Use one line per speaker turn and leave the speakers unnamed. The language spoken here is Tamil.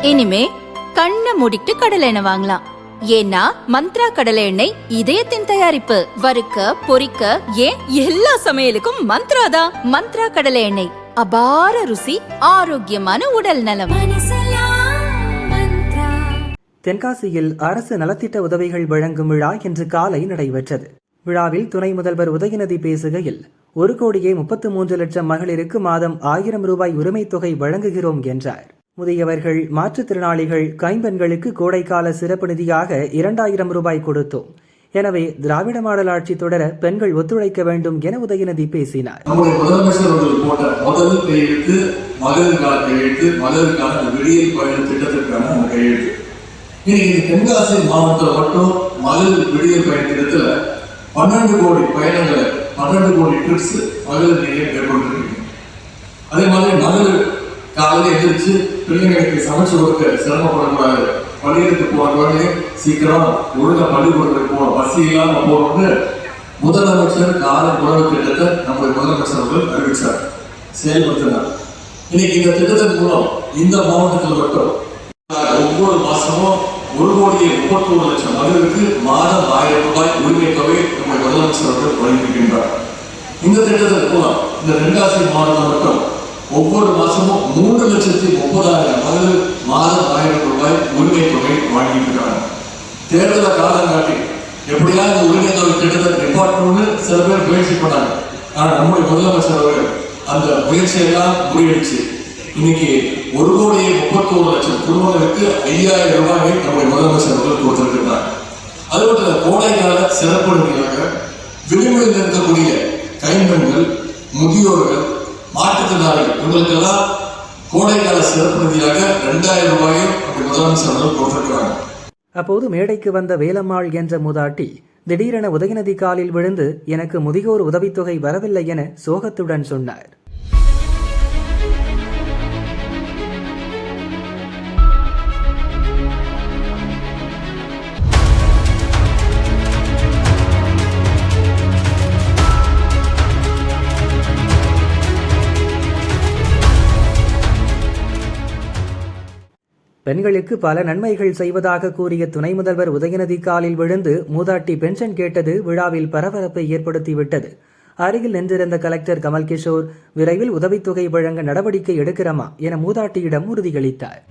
இனிமே கண்ணை மூடிட்டு கடலை எண்ணெய் வாங்கலாம். ஏன்னா மந்த்ரா கடலை எண்ணெய் இதயத்தின் தயாரிப்பு. வறுக்க பொரிக்க ஏன் எல்லா சமையலுக்கும் மந்த்ரா தான். மந்த்ரா கடலை எண்ணெய், அபார ருசி, ஆரோக்கியமான உடல் நலம்.
தென்காசியில் அரசு நலத்திட்ட உதவிகள் வழங்கும் விழா இன்று காலை நடைபெற்றது. விழாவில் துணை முதல்வர் உதயநிதி பேசுகையில் 1,33,00,000 மகளிருக்கு மாதம் 1000 ரூபாய் உரிமை தொகை வழங்குகிறோம் என்றார். முதியவர்கள், மாற்றுத்திறனாளிகள், கைம்பெண்களுக்கு கோடைக்கால சிறப்பு நிதியாக 2000 ரூபாய் கொடுத்தோம். எனவே திராவிட மாடல் ஆட்சி தொடர பெண்கள் ஒத்துழைக்க வேண்டும் என உதயநிதி பேசினார்.
முதலமைச்சர் போட்ட முதல் கையெழுத்து மகளிருக்கான கையெழுத்து, மகளிருக்கான விடியல் பயண திட்டத்திற்கான கையெழுத்து. இன்னைக்கு தென்காசி மாவட்டத்தில் மட்டும் மகளிர் விடியல் பயண திட்டத்துல 12 கோடி பயணங்களை, 12 கோடி ட்ரிப்ஸ் மகளிர் நீங்க மேற்கொண்டிருக்கீங்க. அதே மாதிரி மகளிர் காலையில் எதிர்த்து பிள்ளைங்களுக்கு சமைச்சு கொடுக்க சிரமப்படக்கூடாது. பள்ளிகளுக்கு போன குழந்தைங்க சீக்கிரம் ஒழுங்கா பள்ளிக்கூடத்துக்கு போன பசி இல்லாம போகணும்னு முதலமைச்சர் காலை உணவு திட்டத்தை நம்முடைய முதலமைச்சர் அவர்கள் அறிவிச்சார், செயல்படுத்தினார். இன்னைக்கு இந்த திட்டத்தின் மூலம் இந்த மாவட்டத்தில் மட்டும் ஒவ்வொரு மாசமும் 1,31,00,000 மகளிருக்கு மாதம் 1000 ரூபாய் உரிமை தொகை நம்முடைய முதலமைச்சர் அவர்கள் வழங்கியிருக்கின்றார். இந்த திட்டத்தின் மூலம் இந்த தென்காசி மாவட்டம் மட்டும் ஒவ்வொரு மாசமும் 3,30,000 மகளிர் மாதம் 1000 ரூபாய் உரிமை தொகை வழங்கியிருக்கிறாங்க. தேர்தலை காலம் காட்டி எப்படியா இந்த உரிமை தொகை திட்டத்தை நிப்பாட்டணும்னு சில பேர் முயற்சி பண்ணாங்க. ஆனா நம்முடைய முதலமைச்சர் அவர்கள் அந்த முயற்சியெல்லாம் முறியடிச்சு இன்னைக்கு 1,31,00,000 குடும்பங்களுக்கு 5,000 ரூபாயை நம்முடைய முதலமைச்சர் அவர்கள் கொடுத்திருக்கிறார். அது மட்டும் கோடைக்கால சிறப்பு நிதியாக விளிம்பில் இருக்கக்கூடிய கைம்பெண்கள், முதியோர்கள், மாற்றுத்திறனாளிகள் இவங்களுக்கெல்லாம் கோடைக்கால சிறப்பு நிதியாக 2,000 ரூபாயும் நம்முடைய முதலமைச்சர் அவர்கள் கொடுத்திருக்கிறாங்க.
அப்போது மேடைக்கு வந்த வேலம்மாள் என்ற மூதாட்டி திடீரென உதயநிதி காலில் விழுந்து எனக்கு முதியோர் உதவித்தொகை வரவில்லை என சோகத்துடன் சொன்னார். பெண்களுக்கு பல நன்மைகள் செய்வதாக கூறிய துணை முதல்வர் உதயநிதி காலில் விழுந்து மூதாட்டி பென்ஷன் கேட்டது விழாவில் பரபரப்பை ஏற்படுத்திவிட்டது. அருகில் நின்றிருந்த கலெக்டர் கமல் கிஷோர் விரைவில் உதவித்தொகை வழங்க நடவடிக்கை எடுக்கிறோமா என மூதாட்டியிடம் உறுதியளித்தார்.